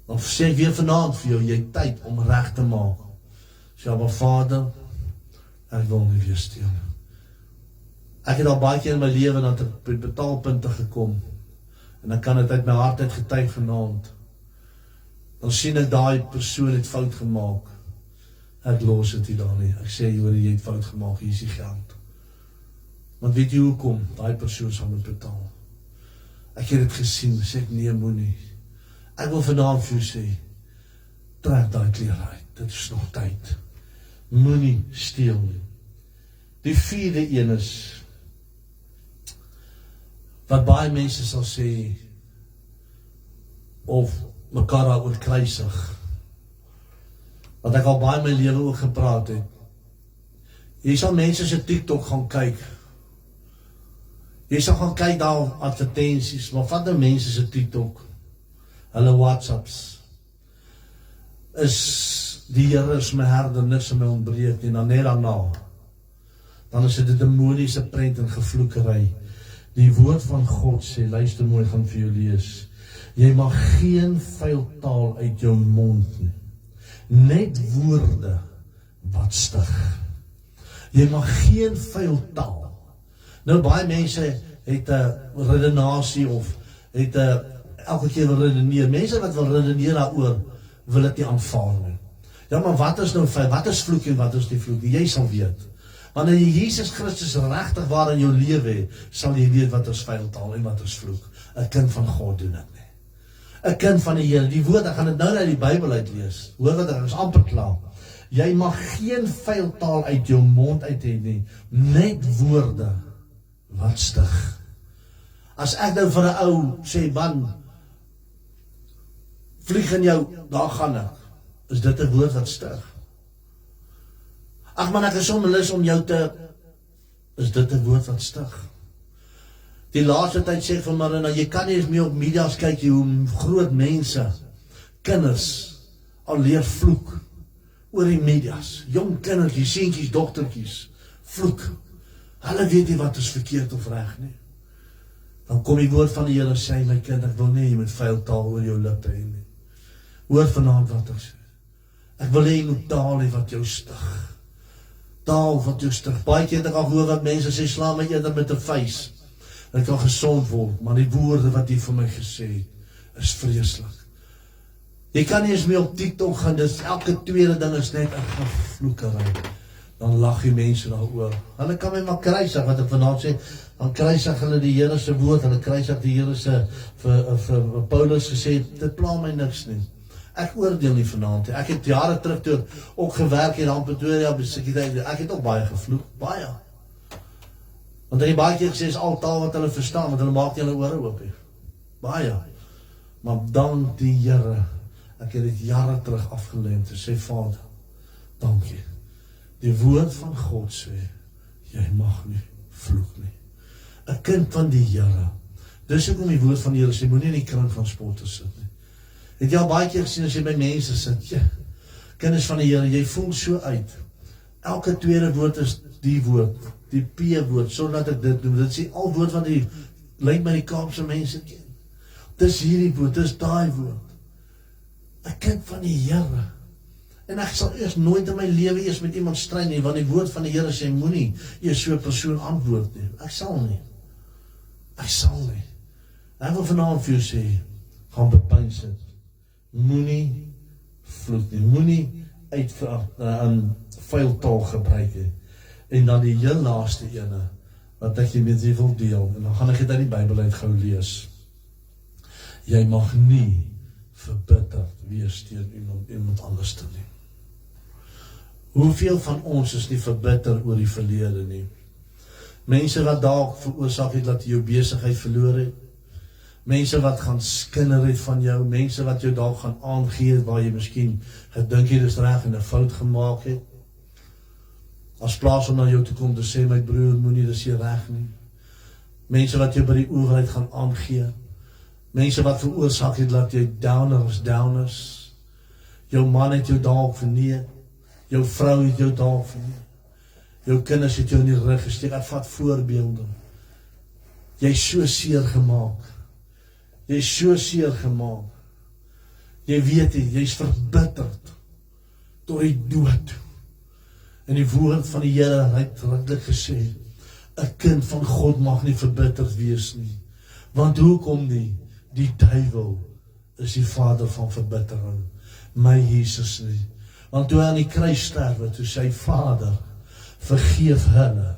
Dan sê ek weer vanaand vir jou, jy het tyd om reg te maak. Sê, maar Vader, ek wil nie weer steel nie. Ek het al baie keer in my lewe dat ek by betaalpunte gekom. En dan kan dit uit my hart uit getuig vanaand. Dan sien ek daai persoon het fout gemaak. Ek los dit nie daar nie. Ek sê, jy het fout gemaak, hier is die geld. Want weet jy hoekom? Daai persoon sal moet betaal. Ek het dit gesien, sê ek nee, moenie. Ek wil vanaand vir jou sê, trek daai klere uit, dit is nog tyd. Moenie steel nie. Die vierde een is, wat baie mense sal sê, of mekaar daaroor kruisig, wat ek al baie my lewe ook gepraat het. Jy sal mense se TikTok gaan kyk. Jy sal gaan kyk daar advertensies, maar vat nou mense se TikTok, hulle WhatsApps, is die Here is my herder, niks in my ontbreek nie, dan net daarna, dan is dit 'n demoniese prent en gevloekery. Die woord van God sê, luister mooi, gaan vir jou lees, jy mag geen vuil taal uit jou mond nie, net woorde wat stig. Jy mag geen vuil taal. Nou baie mense het 'n redenasie of het elke keer wil redeneer. Mense wat wil redeneer daaroor, wil dit nie aanvaar nie. Ja, maar wat is nou vuil? Wat is vloek en wat is die vloek? Jy sal weet. Wanneer jy Jesus Christus regtig waar in jou lewe het, sal jy weet wat is vuil taal en wat is vloek. 'n Kind van God doen dit nie. 'n Kind van die Here, die woord, ek gaan dit nou uit die Bybel uitlees. Hoor wat ek is amper klaar. Jy mag geen vuil taal uit jou mond uit hê nie, net woorde wat stig. As ek nou vir 'n ou sê, man, vlieg in jou, daar gaan ek, is dit 'n woord wat stig. Ag man, ek is so lus om jou te, is dit 'n woord wat stig. Die laaste tyd sê van Marina, jy kan nie eens meer op media's kyk, hoe groot mense, kinders, al leer vloek, oor die media's, jong kindertjies, seentjies, dogtertjies, vloek, hulle weet nie wat is verkeerd of reg nie. Dan kom die woord van die Here sê, my kind, ek wil nie, jy moet vuil taal oor jou lippe hê nie. Hoor vanaand wat ek sê. Ek wil hê jy moet taal hê wat jou stig. Taal wat jou stig. Baie keer het ek al gehoor wat mense sê, sla my eerder met 'n vuis. Ek kan gesond word, maar die woorde wat jy vir my gesê het, is vreeslik. Jy kan nie eens meer op TikTok gaan, dis elke tweede ding is net 'n gevloekery. Dan lag die mense daaroor. Hulle kan my maar kruisig, wat ek vanaand sê, dan kruisig hulle die Here se woord, hulle kruisig die Here se, vir Paulus gesê, dit pla my niks nie. Ek oordeel nie vanaand. Ek het jare terug toe ook gewerk in Pretoria, ek het ook baie gevloek, baie. Want hy baie keer gesê, is al taal wat hulle verstaan, want hulle maak nie hulle ore oop nie. Baie. Maar dank die Here, ek het dit jare terug afgelê om te sê, Vader, dankie. Die woord van God sê, jy mag nie vloek nie. 'n Kind van die Here. Dis hoekom die woord van die Here sê, moenie in die kring van spotte sit nie. Het jy al baie keer gesien as jy by mense sit, ja, kinders van die Here, jy voel so uit. Elke tweede woord is die woord, die P-woord, so dat ek dit noem. Dit sê al woord van die, lyk my die Kaapse mense ken. Dis hierdie woord, dis daai woord. 'n kind van die Here. En ek sal eers nooit in my lewe eers met iemand stry nie, want die woord van die Here sê, moenie eers so 'n persoon antwoord nie. Ek sal nie. Ek wil vanaand vir jou sê, gaan bepeins dit. Moenie vloek nie, moenie vuil taal gebruik nie. En dan die heel laaste ene, wat ek met jy wil deel, en dan gaan ek dit uit die Bybel uit gou lees. Jy mag nie verbitterd wees teen iemand anders te nie. Hoeveel van ons is nie verbitter oor die verlede nie? Mense wat dalk veroorsaak het dat jy jou besigheid verloor het, mense wat gaan skinder het van jou, mense wat jou dalk gaan aangee, waar jy miskien gedink het is reg en 'n fout gemaak het, as plaas om na jou te kom te sê, my broer, moenie dis hier reg nie. Mense wat jou by die owerheid gaan aangee, mense wat veroorsaak het dat jy down is, jou man het jou dalk verneem, jou vrou het jou dalk verneem, jou kinders het jou in die rug gesteek. Ek vat voorbeelde. Jy is so seer gemaak. Jy weet nie, jy is verbitterd tot die dood. En die woord van die Here het uitdruklik gesê, 'n kind van God mag nie verbitterd wees nie. Want hoekom nie? Die duiwel is die vader van verbittering, my Jesus nie. Want toe hy aan die kruis sterwe, toe sê hy, Vader, vergeef hulle,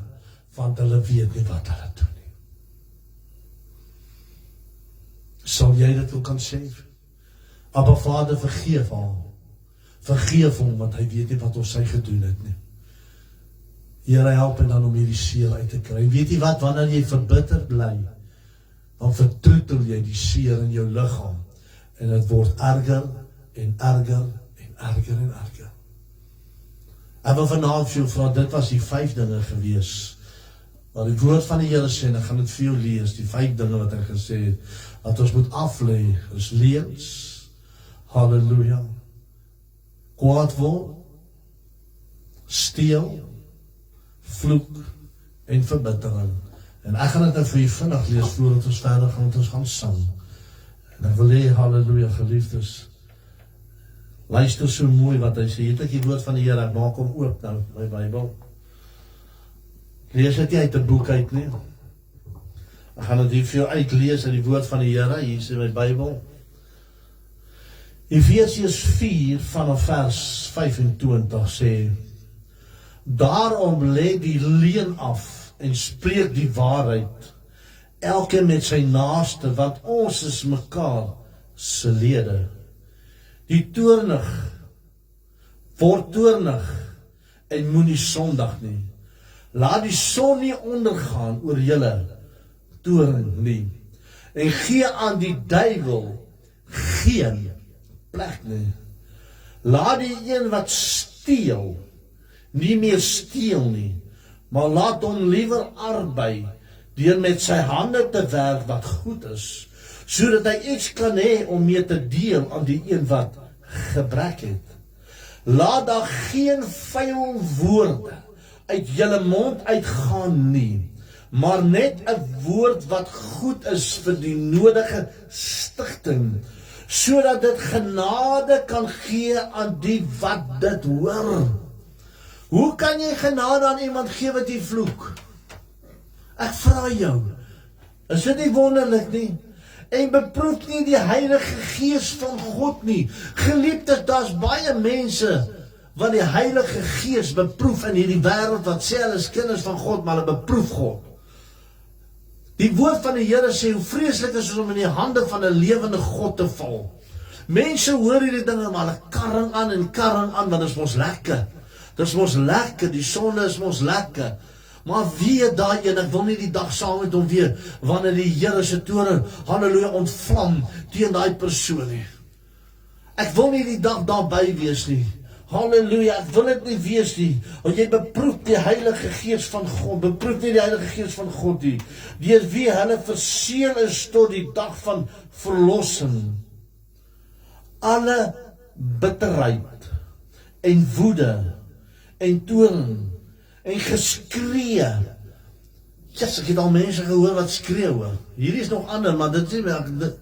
want hulle weet nie wat hulle doen nie. Sal jy dit ook kan sê? Abba Vader, vergeef hom, want hy weet nie wat ons sy gedoen het nie. Here, help en dan om hierdie seer uit te kry. Weet jy wat, wanneer jy verbitterd bly, dan vertroetel jy die seer in jou liggaam, en het word erger, en erger. Ek wil vanaand vir jou vra, dit was die 5 dinge gewees, wat die woord van die Here sê, en ek gaan dit vir jou lees, die 5 dinge wat hy gesê het, dat ons moet aflê, is leuns, halleluja, kwaad word, steel, vloek en verbittering. En ek gaan dit nou vir jou vinnig lees, voordat ons verder gaan, want ons gaan sang. En ek wil hê, halleluja, geliefdes, luister so mooi wat hy sê, het ek die woord van die Here, ek maak hom oop nou, my Bybel. Lees dit nie uit 'n boek uit nie. Ek gaan dit hier vir jou uitlees uit die woord van die Here, hier is in my Bybel. Efesiërs 4 vanaf vers 25 sê, daarom lê die leuen af en spreek die waarheid, elkeen met sy naaste, want ons is mekaar se lede. Die toornig, word toornig en moenie sondig nie. Laat die son nie ondergaan oor julle toorn nie. En gee aan die duiwel geen plek nie. Laat die een wat steel nie meer steel nie, maar laat hom liewer arbei deur met sy hande te werk wat goed is, sodat hy iets kan hê om mee te deel aan die een wat gebrek het. Laat daar geen vuil woorde uit julle mond uitgaan nie, maar net 'n woord wat goed is vir die nodige stigting, sodat dit genade kan gee aan die wat dit hoor. Hoe kan jy genade aan iemand gee wat jy vloek? Ek vra jou, is dit nie wonderlik nie? En beproef nie die Heilige Gees van God nie. Geliefdes, daar's baie mense wat die Heilige Gees beproef in hierdie wêreld, wat sê hulle is kinders van God, maar hulle beproef God. Die woord van die Here sê, hoe vreeslik is om in die hande van 'n lewende God te val. Mense hoor hierdie dinge, maar hulle karring aan, want dit is mos lekker. Dit is mos lekker, die sonde is mos lekker. Maar weet daai een, ek wil nie die dag saam met hom weer, wanneer die Here se toorn, halleluja, ontvlam teen daai persoon nie. Ek wil nie die dag daarby wees nie. Halleluja, ek wil dit nie wees nie. Want jy beproef die Heilige Gees van God, beproef nie die Heilige Gees van God nie, deur wie hulle verseël is tot die dag van verlossing. Alle bitterheid en woede en toorn en geskree. Ek het al mense gehoor wat skreeu. Hierdie is nog ander, maar dit is nie,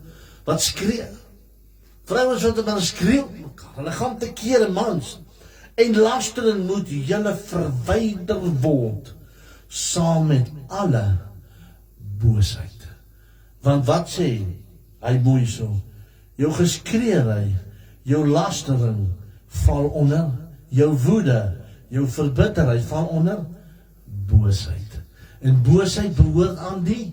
wat skree. Vrouens wat maar skree op mekaar. Hulle gaan te kere mans. En lastering moet julle verwyder word saam met alle boosheid. Want wat sê hy mooi so? Jou geskreery, jou lastering val onder, jou woede, jou verbitterheid val onder boosheid. En boosheid behoort aan die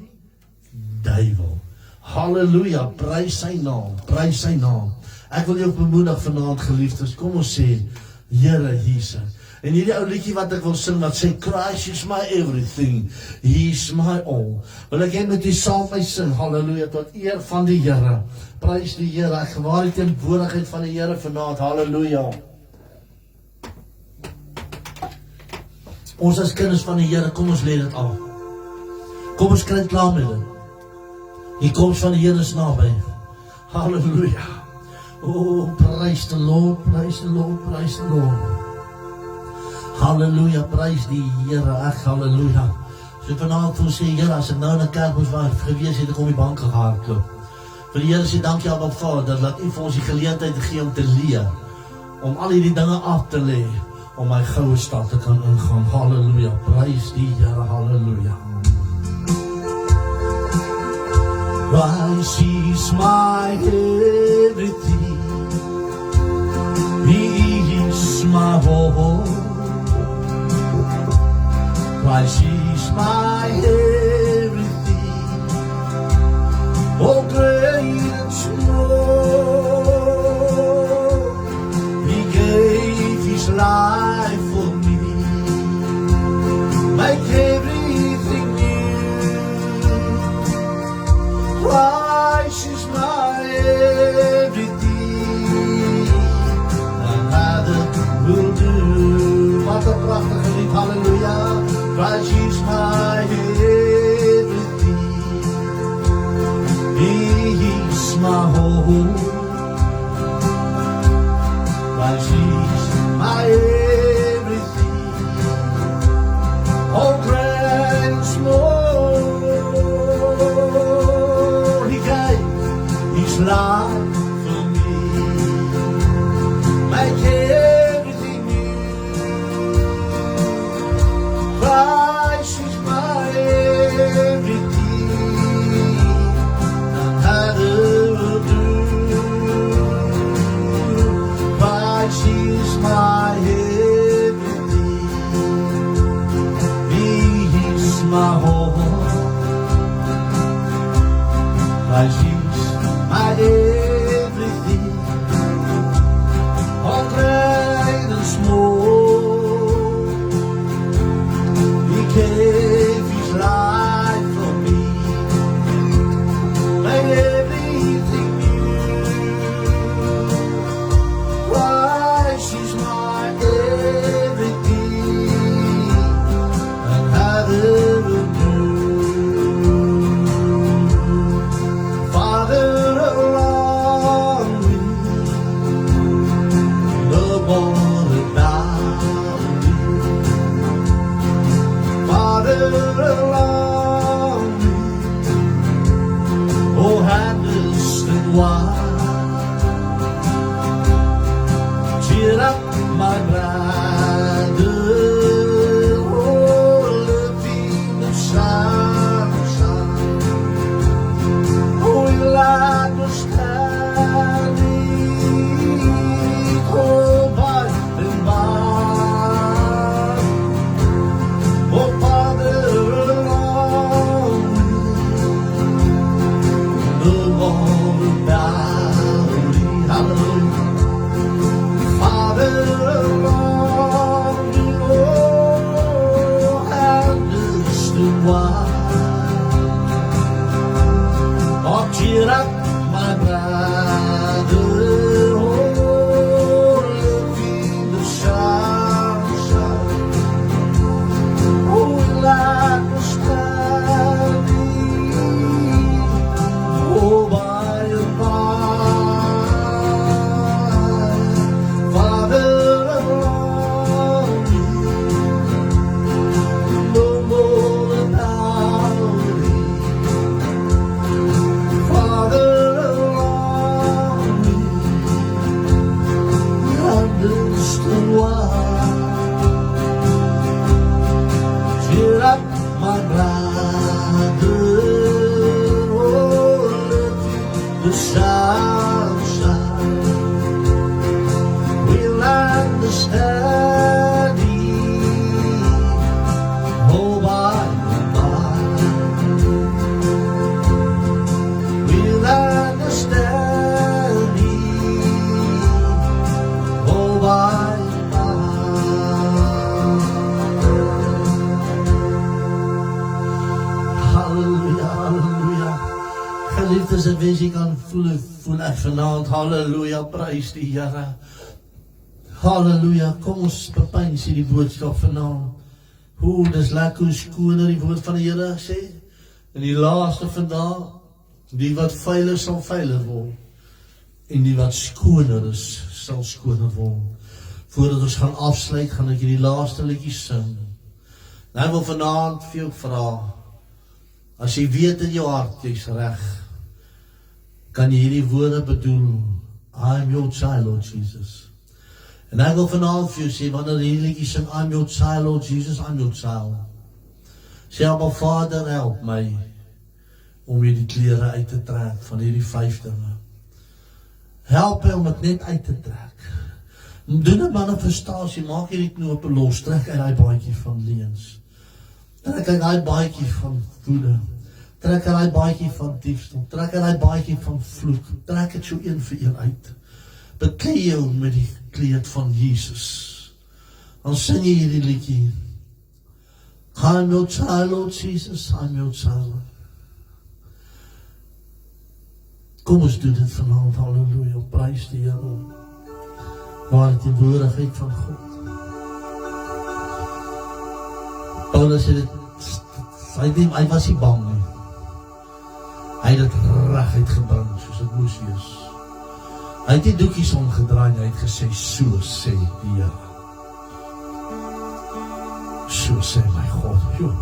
duiwel. Halleluja, prys sy naam, prys sy naam. Ek wil jou bemoedig vanaand, geliefdes, kom ons sê, Here Jesus. En hierdie ou liedjie wat ek wil sing, wat sê, Christ is my everything, He is my all. Wil ek hê met die saam my sing, halleluja, tot eer van die Here. Prys die Here, ek gewaar die teenwoordigheid van die Here vanaand, halleluja. Ons as kinders van die Here, kom ons leer dit af. Kom ons kry klaar met dit. Die komst van die Here is naby. Halleluja. Oh, prys the Lord, prys the Lord, prys the Lord. Halleluja, prys die Here, ek halleluja. So vanavond wil sê, Here, as ek nou in die kerk moes waar gewees het, ek om die bank gehardloop. Vir die Here sê, dankie Abba Vader, dat U vir ons die geleentheid gee om te leer, om al die dinge af te lê, om my goue stad te kan ingaan. Halleluja, prys die Here, halleluja. Christ is my everything, He is my hope. Christ is my everything, oh great and small. He gave His life for me, make everything new. Christ is my everything, none other will do. Wat een prachtige lied, halleluja. Christ is my everything, He is my hope. Christ is my everything, oh great and small. He gave His life for me, make everything new. Christ is my everything, none other will do. Christ is my everything, He is my hope. Christ is my everything, all great and small. He gave His life for me, made everything new. Christ is my everything, and other will do. Father along with me, the born about me. Father along me, oh handless and wide, cheer up my brother, oh living the sunshine, oh will understanding, oh by and by, oh Father along the wall valley, hallelujah. Father along the oh handless and wide, oh cheer up my brother, oh living the sunshine, oh will understanding, oh by and by, wees jy kan voel ek vanaand, halleluja, prys die Here. Halleluja, kom ons bepeins hierdie boodskap vanaand. Hoe, dis lekker hoe skoner die woord van die Here sê. En die laaste vandag, die wat veilig sal veilig word. En die wat skoner is, sal skoner word. Voordat ons gaan afsluit, gaan ek die laaste liedjie sing. Nou wil vanaand vir jou vra, as jy weet in jou hart, jy's reg, kan jy hierdie woorde bedoel, I'm your child, Lord Jesus. En ek wil vanaand vir jou sê, wanneer die liedjie sing, I'm your child, Lord Jesus, I'm your child. Sê, maar Vader, help my, om hierdie klere uit te trek, van hierdie 5 dinge. Help my om het net uit te trek. Doen 'n manifestasie, maak hierdie knope los, trek uit die baadjie van leens. Trek uit die baadjie van woede. Trek uit die baadjie van diefstal. Trek uit die baadjie van vloek. Trek het so een vir een uit. Beklei jou met die kleed van Jesus. Dan sing jy hierdie liedjie. I'm your child, Lord Jesus, I'm your child. Kom ons doen dit vanavond, halleluja, prys die Here. Waar die teenwoordigheid van God. Paulus het dit, hy was nie bang nie. Hy het dit reguit gebring, soos dit moes wees. Hy het die doekies omgedraai en hy het gesê, so sê die Here. So sê my God, joh.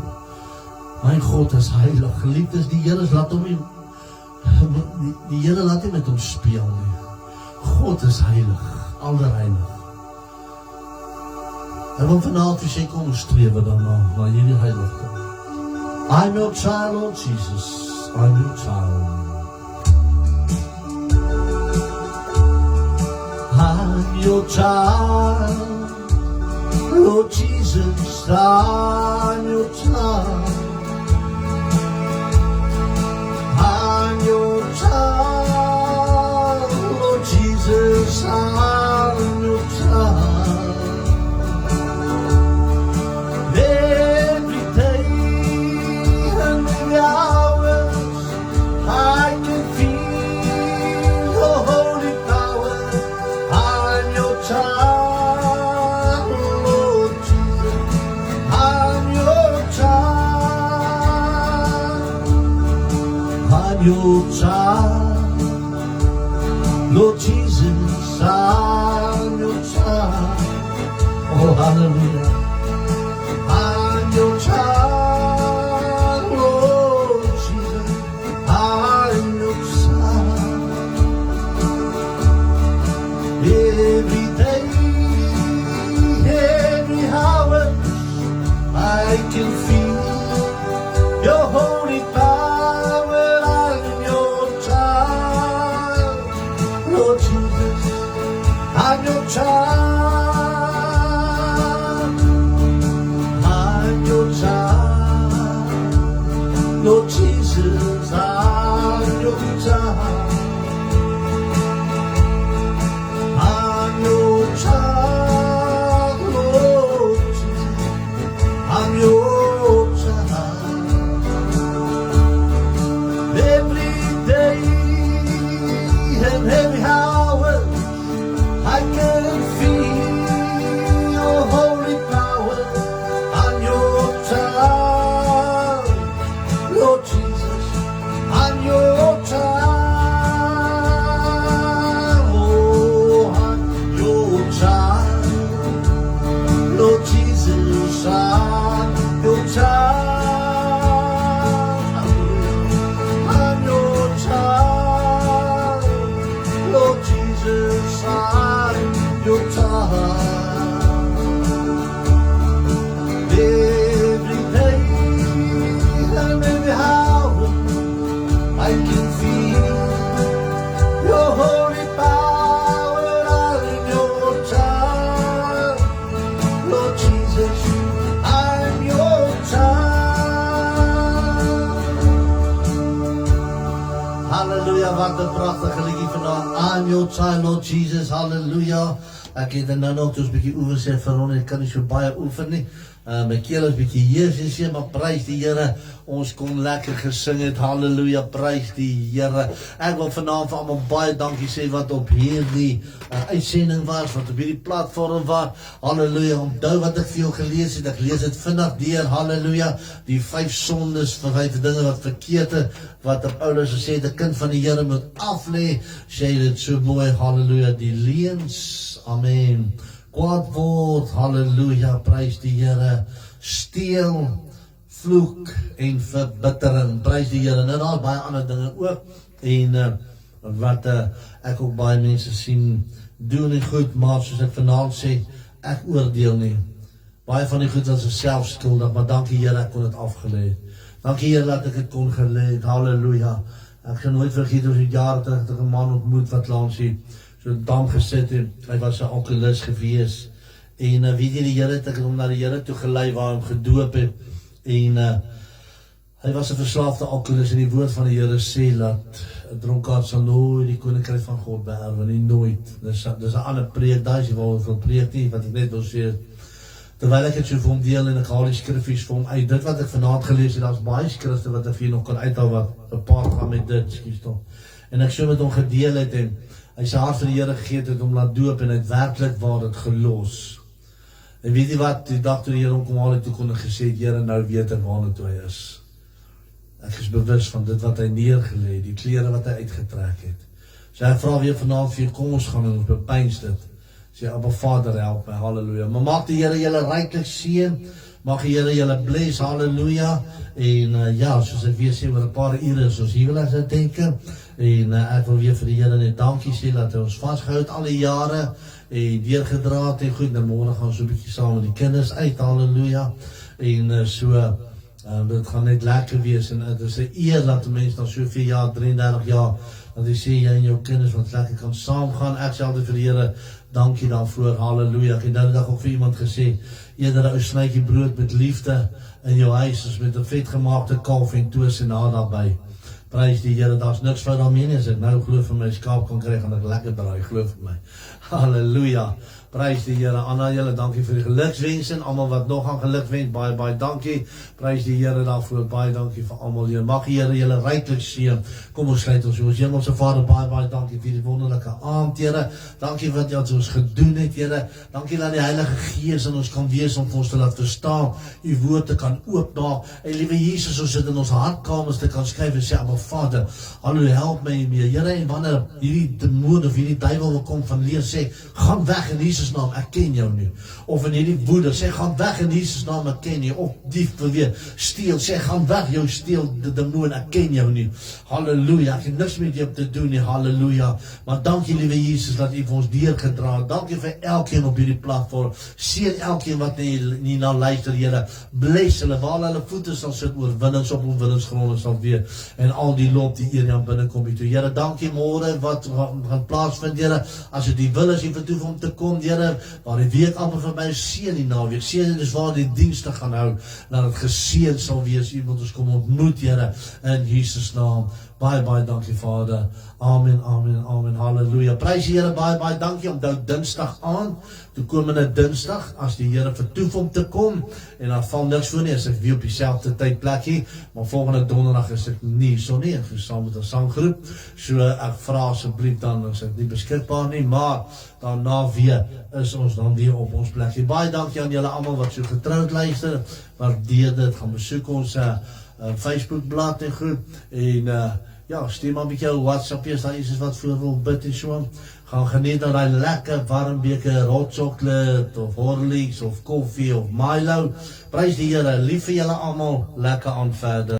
My God is heilig, geliefdes, die Here laat hom nie, die Here laat nie met hom speel nie. God is heilig, allerheilig. En want vanavond vir sê, kom ons strewe daarna, na hierdie heiligdom. I'm your child, Lord Jesus, I'm your child. I'm your child, Lord Jesus, I'm your child. I'm your child, Lord Jesus, I'm your child. Every day and every hour, I can feel your holy power. I'm your child, Lord Jesus, I'm your child. I'm your child, Lord Jesus, I'm your child. Oh, hallelujah. I'm your child, Lord Jesus, I'm your child. Every day, every hour, I can feel your holy power. I'm your child, Lord Jesus, I'm your child. I'm your child, Lord Jesus, I'm your child. I'm your child, Lord Jesus, I'm your child. Every day and every hour, I can feel your holy power. I'm your child, Lord Jesus, I'm your child. Oh, I'm your child, Lord Jesus, I'm your child. I'm your child, Lord Jesus, I'm your child. Every day and every hour, I can feel your holy power. I'm your child, Lord Jesus, I'm your child. Halleluja, wat 'n pragtige liedjie vanaand. I'm your child, Lord Jesus, halleluja. Ek het nou nog dus 'n bietjie oefen sê vir hom, ek kan nie so baie oefen nie. My keel is bietjie hees, maar prys die Here, ons kon lekker gesing het, halleluja, prys die Here. Ek wil vanaand vir almal baie dankie sê wat op hierdie uitsending was, wat op hierdie platform was, halleluja. Onthou wat ek vir jou gelees het, ek lees het vinnig deur, halleluja, die 5 sondes, 5 dinge wat verkeerd het, wat Paulus gesê het, 'n kind van die Here moet aflê, sê dit so mooi, halleluja, die leuns, amen, kwaad woord, halleluja, prys die Here, steel, vloek en verbittering, prys die Here, en daar baie ander dinge ook, en wat ek ook baie mense sien, doen nie goed, maar soos ek vanaand sê, ek oordeel nie, baie van die goed was self skuldig, maar dankie Here, ek kon het afgeleid, dankie Here, dat ek het kon geleid, halleluja, ek gaan nooit vergeet, oor die jare terug, dat ek 'n man ontmoet, wat langs die so dam gesit het, hy was 'n alkoholist gewees, en weet jy, die Here het ek hom na die Here toe gelei, waar hy hom gedoop het, en hy was 'n verslaafde alkoholist, en die woord van die Here sê, dat 'n dronkaard sal nooit die koninkryk van God beerwe nie, nooit, dis 'n ander preek, daar is die waar veel preek nie, wat ek net wil sê, terwyl ek het so vir hom deel, en ek haal die skriffies vir hom uit, dit wat ek vanaand gelees het, daar is baie skrifte, wat ek vir nog kan uithou, wat gepaard gaan met dit, skies toch, en ek so met hom gedeel het, en hy sy hart vir die Here gegee het om laat doop, en hy het werklik waar dit gelos. En weet jy wat, die dag toe die Here hom kom haal het, toe kon hy gesê, Here, nou weet ek waarna toe hy is. Ek is bewus van dit wat hy neergeleid, die klere wat hy uitgetrek het. So ek vra weer vanaand vir jou, kom ons gaan en ons bepeins dit. Sê, Abba Vader, help my, halleluja. Maar maak die Here julle ryklik seën, mag die Here julle bless, halleluja. En ja, soos ek weer sê, oor 'n paar ure is ons huwelik uitdenke. En ek wil weer vir die Here net dankie sê, dat hy ons vasgehou het al die jare, en deurgedra het, en goed, nou môre gaan ons so 'n bietjie saam met die kinders uit, halleluja. En dit gaan net lekker wees, en het is 'n eer dat 'n mens dan soveel jaar, 33 jaar, dat jy sê, jy en jou kinders wat lekker kan saamgaan. Ek sê altyd vir die Here, dankie daarvoor, halleluja. Ek het nou die dag ook vir iemand gesê, eerder 'n ou snytjie brood met liefde in jou huis, as met 'n vetgemaakte kalf en toast en daarbey. Prys die Here, daar's niks fout daarmee nie, as ek nou glo vir my skaap kan kry, gaan ek lekker braai, glo vir my. Halleluja. Prys die Here, Anna, julle dankie vir die gelukswense, en almal wat nog aan geluk wens, baie, baie dankie. Prys die Here daarvoor, baie dankie vir almal julle. Mag die Here julle ryklik seën. Kom ons sluit ons, ons Hemelse Vader, baie, baie dankie vir die wonderlike aand, Here. Dankie wat jy ons gedoen het, Here. Dankie dat die Heilige Gees in ons kan wees, om ons te laat verstaan, u woord te kan oopmaak. En liewe Jesus, ons sit in ons hartkamers te kan skryf en sê, Abba Vader, halleluja, help my mee. Here, en wanneer hierdie demoon of hierdie duiwel wil kom van leer sê, gaan weg in Jesus naam, ek ken jou nie. Of in hierdie woede, sê, gaan weg in Jesus naam, ek ken jou. Of dief wil weer steel, sê, gaan weg, jou steel, die demoon, ek ken jou nie. Halleluja, ek het niks met jou te doen nie, halleluja. Maar dankie, liewe Jesus, dat u vir ons deurgedra het. Dankie vir elkeen op hierdie platform. Seën elkeen wat nie na luister, Here. Bless hulle, waar hulle voete sal sit, oorwinnings op oorwinningsgronde sal weer. En al die loop die eer aan binnenkom hier toe. Here, dankie môre wat gaan plaasvind, Here. As dit die wil is, hier vertoef om te kom, Here, waar die week amper verby is, seën die naweek. Seën is waar die dienste gaan hou, dat het geseën sal wees. U moet ons kom ontmoet, Here, in Jesus naam. Baie, baie dankie, Vader. Amen, amen, amen, halleluja. Prys die Here, baie, baie dankie. Onthou Dinsdag aan, toekomende Dinsdag, as die Here vertoef om te kom, en dan val niks voor nie, as ek weer op dieselfde tydplek hier, maar volgende donderdag is ek nie so nie, ek is saam met 'n sanggroep, so ek vra asseblief dan, as ek nie beskikbaar nie, maar daarna weer is ons dan weer op ons plek. Baie dankie aan julle almal wat so getroud luister, waardeer dit, gaan besoek ons Facebookblad en goed, en ja, stuur maar 'n bietjie WhatsApp, as daar iets wat voor wil bid en so. Gaan geniet dan daai lekker warm beker hot chocolate of Horlicks of koffie of Milo. Prys die Here, lief vir julle almal, lekker aan verder.